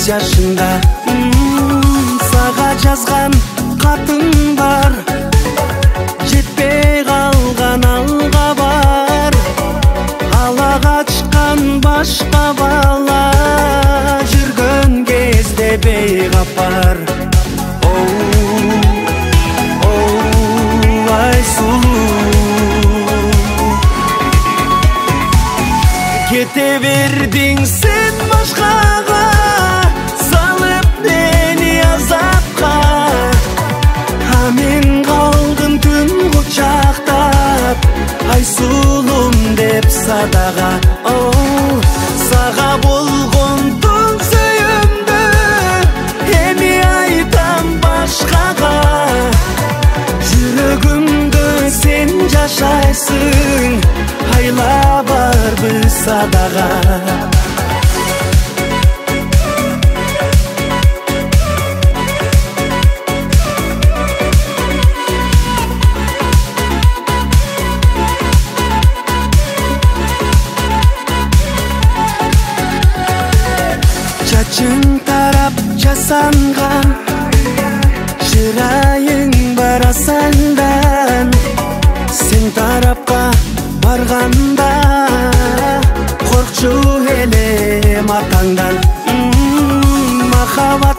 жашында сага жазган катың бар, жетпей калган алга бар, ала качкан башка бала жүргөн кезде бейгапар. Ай сулуу, кете бердиң сен башкага, салып мени азапка, а мен калдым түн кучактап, ай сулум деп садага. Сага болгон тун сүйүмдү эми айтам башкага, жүрөгүмдө сен жашайсың, айла барбыз садага. Чачың тарап жасанган, чырайың бара сандан, сен тарапка барганда коркчу элем атаңдан. Махаббат